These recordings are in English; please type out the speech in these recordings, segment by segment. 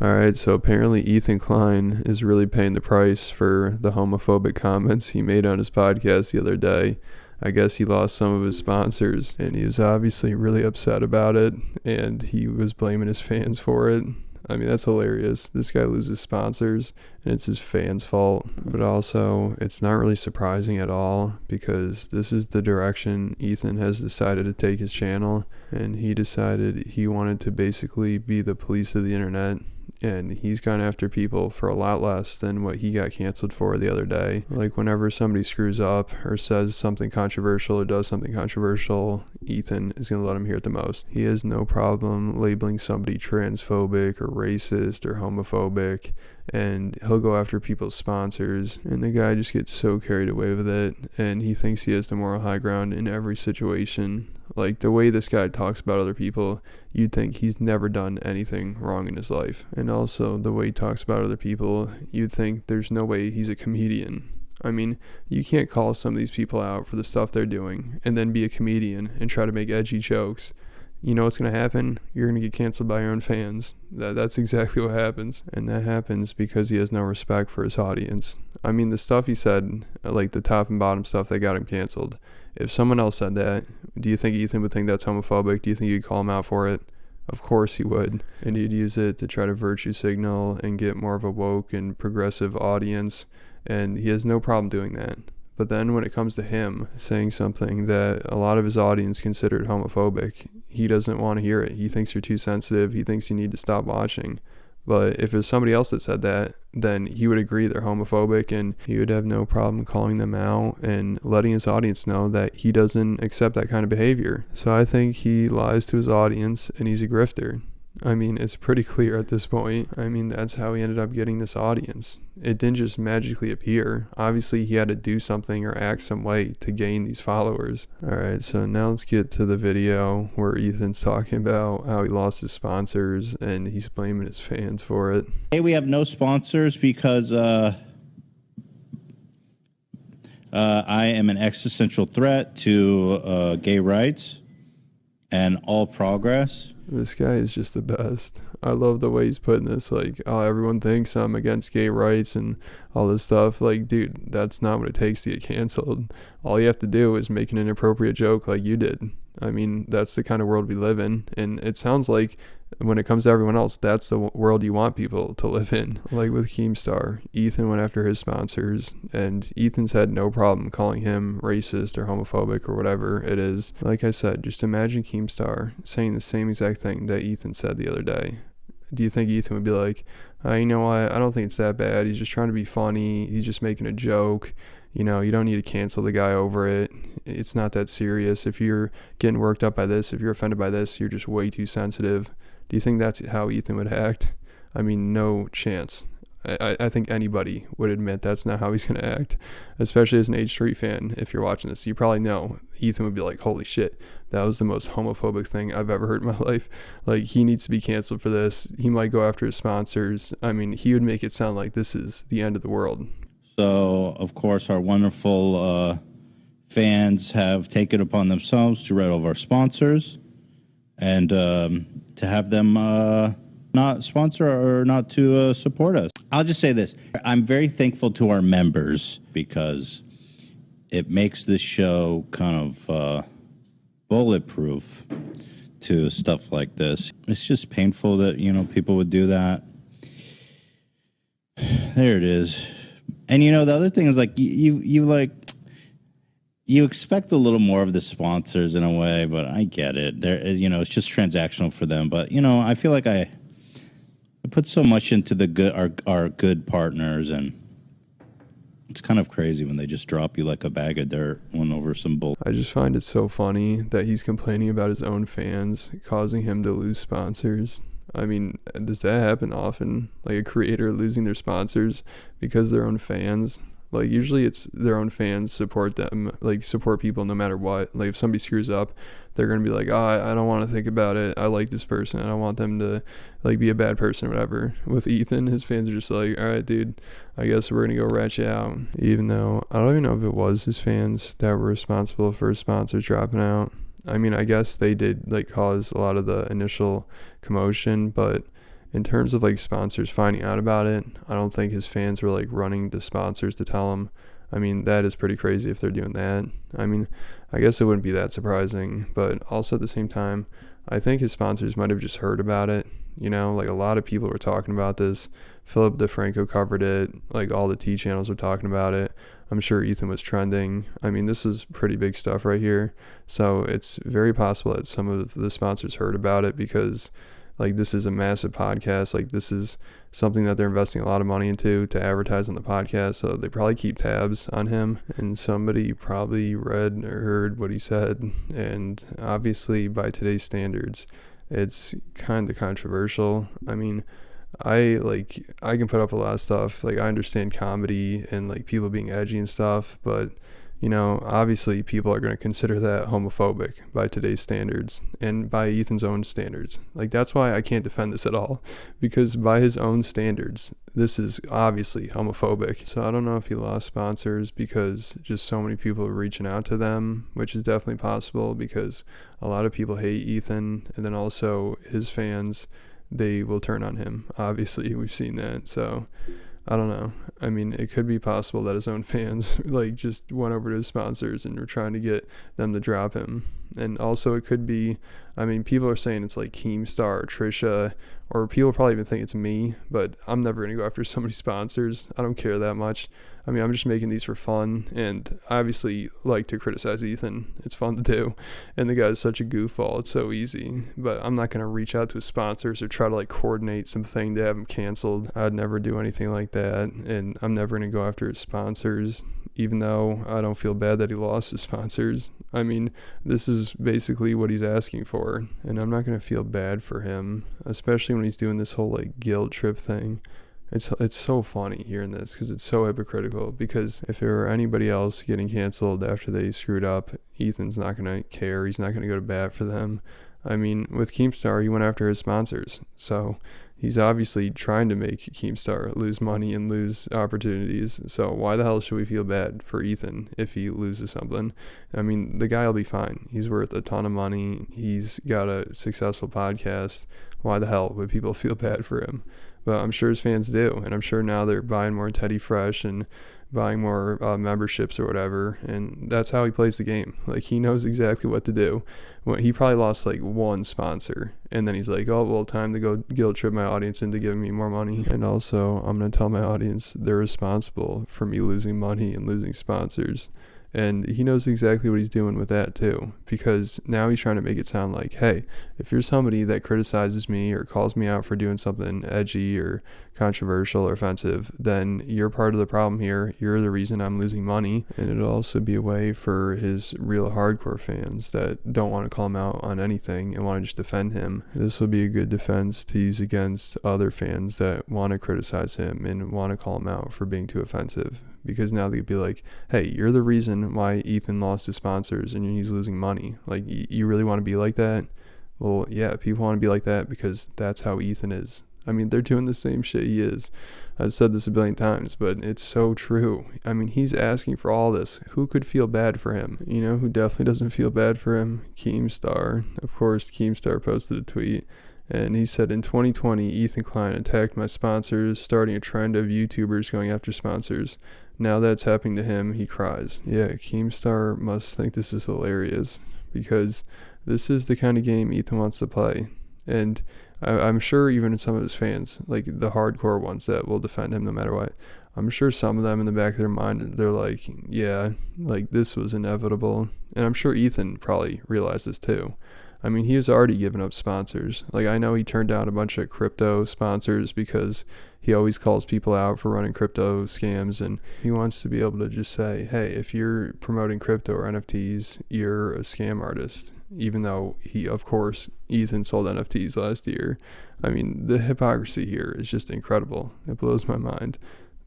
Alright, so apparently Ethan Klein is really paying the price for the homophobic comments he made on his podcast the other day. I guess he lost some of his sponsors, and he was obviously really upset about it, and he was blaming his fans for it. I mean, that's hilarious. This guy loses sponsors, and it's his fans' fault. But also, it's not really surprising at all, because this is the direction Ethan has decided to take his channel, and he decided he wanted to basically be the police of the internet. And he's gone after people for a lot less than what he got canceled for the other day. Like, whenever somebody screws up or says something controversial or does something controversial, Ethan is going to let him hear it the most. He has no problem labeling somebody transphobic or racist or homophobic, and he'll go after people's sponsors, and the guy just gets so carried away with it, and he thinks he has the moral high ground in every situation. Like, the way this guy talks about other people, you'd think he's never done anything wrong in his life. And also, the way he talks about other people, you'd think there's no way he's a comedian. I mean, you can't call some of these people out for the stuff they're doing and then be a comedian and try to make edgy jokes. You know what's going to happen? You're going to get canceled by your own fans. That's exactly what happens. And that happens because he has no respect for his audience. I mean, the stuff he said, like the top and bottom stuff that got him canceled, if someone else said that, do you think Ethan would think that's homophobic? Do you think you'd call him out for it? Of course he would. And he'd use it to try to virtue signal and get more of a woke and progressive audience. And he has no problem doing that. But then when it comes to him saying something that a lot of his audience considered homophobic, he doesn't want to hear it. He thinks you're too sensitive. He thinks you need to stop watching. But if it was somebody else that said that, then he would agree they're homophobic, and he would have no problem calling them out and letting his audience know that he doesn't accept that kind of behavior. So I think he lies to his audience, and he's a grifter. I mean, it's pretty clear at this point. I mean, that's how he ended up getting this audience. It didn't just magically appear. Obviously, he had to do something or act some way to gain these followers. Alright, so now let's get to the video where Ethan's talking about how he lost his sponsors and he's blaming his fans for it. Hey, we have no sponsors because I am an existential threat to gay rights and all progress. This guy is just the best. I love the way he's putting this. Like, oh, everyone thinks I'm against gay rights and all this stuff. Like, dude, that's not what it takes to get canceled. All you have to do is make an inappropriate joke like you did. I mean, that's the kind of world we live in. And it sounds like when it comes to everyone else, that's the world you want people to live in. Like with Keemstar, Ethan went after his sponsors, and Ethan's had no problem calling him racist or homophobic or whatever it is. Like I said, just imagine Keemstar saying the same exact thing that Ethan said the other day. Do you think Ethan would be like, you know what, I don't think it's that bad. He's just trying to be funny. He's just making a joke. You know, you don't need to cancel the guy over it. It's not that serious. If you're getting worked up by this, if you're offended by this, you're just way too sensitive. Do you think that's how Ethan would act? I mean, no chance. I think anybody would admit that's not how he's going to act, especially as an H3 fan. If you're watching this, you probably know Ethan would be like, holy shit, that was the most homophobic thing I've ever heard in my life. Like, he needs to be canceled for this. He might go after his sponsors. I mean, he would make it sound like this is the end of the world. So, of course, our wonderful fans have taken upon themselves to write all of our sponsors and to have them not sponsor or not to support us. I'll just say this. I'm very thankful to our members because it makes this show kind of bulletproof to stuff like this. It's just painful that, you know, people would do that. There it is. And, you know, the other thing is, like, you expect a little more of the sponsors in a way, but I get it. There is, you know, it's just transactional for them. But, you know, I feel like I put so much into the good, our good partners, and it's kind of crazy when they just drop you like a bag of dirt one over some bull. I just find it so funny that he's complaining about his own fans causing him to lose sponsors. I mean, does that happen often? Like a creator losing their sponsors because their own fans? Like, usually it's their own fans support them, like support people no matter what. Like, if somebody screws up, they're going to be like, I don't want to think about it. I like this person. I don't want them to, like, be a bad person or whatever. With Ethan, his fans are just like, all right, dude, I guess we're going to go ratchet out. Even though I don't even know if it was his fans that were responsible for his sponsors dropping out. I mean, I guess they did, like, cause a lot of the initial commotion, but In terms of like sponsors finding out about it, I don't think his fans were like running to sponsors to tell him. I mean, that is pretty crazy if they're doing that. I mean, I guess it wouldn't be that surprising, but also at the same time, I think his sponsors might have just heard about it. Like a lot of people were talking about this. Philip DeFranco covered it. Like all the T channels were talking about it. I'm sure Ethan was trending. I mean, this is pretty big stuff right here. So it's very possible that some of the sponsors heard about it because like this is a massive podcast. Like this is something that they're investing a lot of money into to advertise on the podcast. So they probably keep tabs on him, and somebody probably read or heard what he said. And obviously by today's standards, it's kind of controversial. I mean, I can put up a lot of stuff. Like I understand comedy and like people being edgy and stuff, but obviously people are going to consider that homophobic by today's standards and by Ethan's own standards. Like that's why I can't defend this at all, because by his own standards, this is obviously homophobic. So I don't know if he lost sponsors because just so many people are reaching out to them, which is definitely possible because a lot of people hate Ethan, and then also his fans, they will turn on him. Obviously, we've seen that. So I don't know. I mean, it could be possible that his own fans like just went over to his sponsors and were trying to get them to drop him. And also it could be, I mean, people are saying it's like Keemstar or Trisha, or people probably even think it's me, but I'm never going to go after somebody's sponsors. I don't care that much. I mean, I'm just making these for fun, and I obviously like to criticize Ethan. It's fun to do, and the guy's such a goofball. It's so easy, but I'm not going to reach out to his sponsors or try to like coordinate something to have him canceled. I'd never do anything like that, and I'm never going to go after his sponsors, even though I don't feel bad that he lost his sponsors. I mean, this is basically what he's asking for, and I'm not going to feel bad for him, especially when he's doing this whole like guilt trip thing. It's so funny hearing this because it's so hypocritical, because if there were anybody else getting canceled after they screwed up, Ethan's not going to care. He's not going to go to bat for them. I mean, with Keemstar, he went after his sponsors. So he's obviously trying to make Keemstar lose money and lose opportunities. So why the hell should we feel bad for Ethan if he loses something? I mean, the guy will be fine. He's worth a ton of money. He's got a successful podcast. Why the hell would people feel bad for him? But I'm sure his fans do, and I'm sure now they're buying more Teddy Fresh and buying more memberships or whatever, and that's how he plays the game. Like, he knows exactly what to do. He probably lost like one sponsor, and then he's like, oh, well, time to go guilt trip my audience into giving me more money. And also, I'm going to tell my audience they're responsible for me losing money and losing sponsors. And he knows exactly what he's doing with that too, because now he's trying to make it sound like, hey, if you're somebody that criticizes me or calls me out for doing something edgy or controversial or offensive, then you're part of the problem here. You're the reason I'm losing money. And it'll also be a way for his real hardcore fans that don't want to call him out on anything and want to just defend him. This will be a good defense to use against other fans that want to criticize him and want to call him out for being too offensive. Because now they'd be like, hey, you're the reason why Ethan lost his sponsors and he's losing money. Like, you really want to be like that? Well, yeah, people want to be like that because that's how Ethan is. I mean, they're doing the same shit he is. I've said this a billion times, but it's so true. I mean, he's asking for all this. Who could feel bad for him? You know who definitely doesn't feel bad for him? Keemstar. Of course, Keemstar posted a tweet, and he said, in 2020, Ethan Klein attacked my sponsors, starting a trend of YouTubers going after sponsors. Now that's happening to him, he cries. Yeah, Keemstar must think this is hilarious, because this is the kind of game Ethan wants to play. And I'm sure even some of his fans, like the hardcore ones that will defend him no matter what, I'm sure some of them in the back of their mind, they're like, yeah, like this was inevitable. And I'm sure Ethan probably realized this too. I mean, he has already given up sponsors. Like, I know he turned down a bunch of crypto sponsors because he always calls people out for running crypto scams, and he wants to be able to just say, hey, if you're promoting crypto or NFTs, you're a scam artist. Even though Ethan sold NFTs last year. I mean, the hypocrisy here is just incredible. It blows my mind.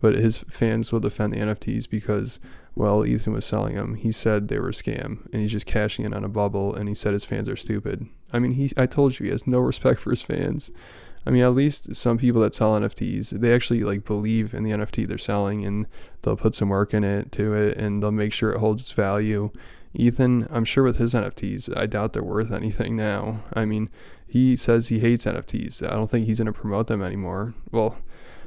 But his fans will defend the NFTs because, well, Ethan was selling them. He said they were a scam, and he's just cashing in on a bubble, and he said his fans are stupid. I mean, I told you, he has no respect for his fans. I mean, at least some people that sell NFTs, they actually like believe in the NFT they're selling, and they'll put some work in it to it, and they'll make sure it holds its value. Ethan, I'm sure with his NFTs, I doubt they're worth anything now. I mean, He says he hates NFTs. I don't think he's going to promote them anymore. Well,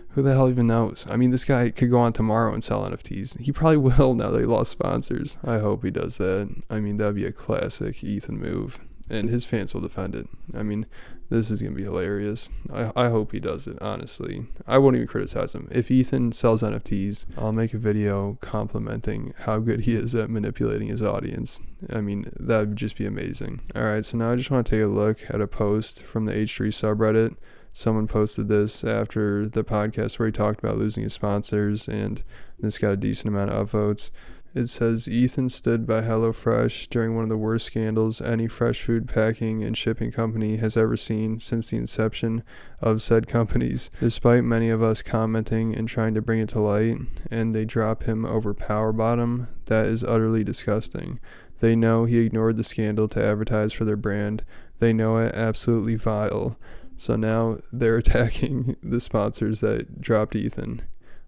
who the hell even knows? I mean, this guy could go on tomorrow and sell NFTs. He probably will now that he lost sponsors. I hope he does that. I mean, that'd be a classic Ethan move. And his fans will defend it. I mean, this is going to be hilarious. I hope he does it, honestly. I won't even criticize him. If Ethan sells NFTs, I'll make a video complimenting how good he is at manipulating his audience. I mean, that would just be amazing. All right, so now I just want to take a look at a post from the H3 subreddit. Someone posted this after the podcast where he talked about losing his sponsors, and this got a decent amount of upvotes. It says, Ethan stood by HelloFresh during one of the worst scandals any fresh food packing and shipping company has ever seen since the inception of said companies. Despite many of us commenting and trying to bring it to light, and they drop him over power bottom, that is utterly disgusting. They know he ignored the scandal to advertise for their brand. They know it, absolutely vile. So now they're attacking the sponsors that dropped Ethan.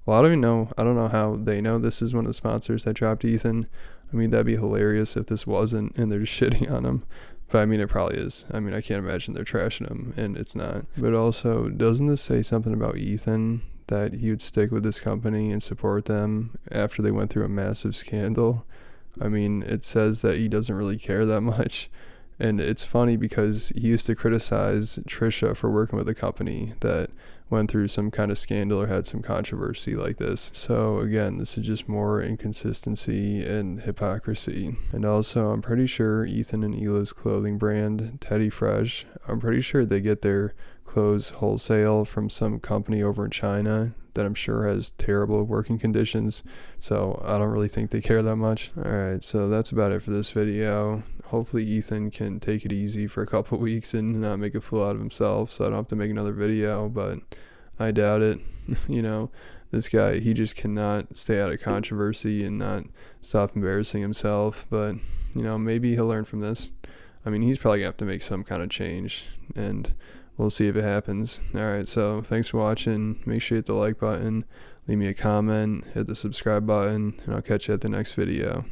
Well, I don't know how they know this is one of the sponsors that dropped Ethan. I mean, that'd be hilarious if this wasn't and they're just shitting on him. But I mean, it probably is. I mean, I can't imagine they're trashing him, and it's not. But also, doesn't this say something about Ethan, that he would stick with this company and support them after they went through a massive scandal? I mean, it says that he doesn't really care that much. And it's funny because he used to criticize Trisha for working with a company that went through some kind of scandal or had some controversy like this. So again, this is just more inconsistency and hypocrisy. And also, I'm pretty sure Ethan and Hila's clothing brand, Teddy Fresh, I'm pretty sure they get their clothes wholesale from some company over in China that I'm sure has terrible working conditions. So I don't really think they care that much. Alright, so that's about it for this video. Hopefully Ethan can take it easy for a couple weeks and not make a fool out of himself, so I don't have to make another video, but I doubt it. This guy, he just cannot stay out of controversy and not stop embarrassing himself. But maybe he'll learn from this. I mean, he's probably gonna have to make some kind of change, and we'll see if it happens. Alright, so thanks for watching. Make sure you hit the like button, leave me a comment, hit the subscribe button, and I'll catch you at the next video.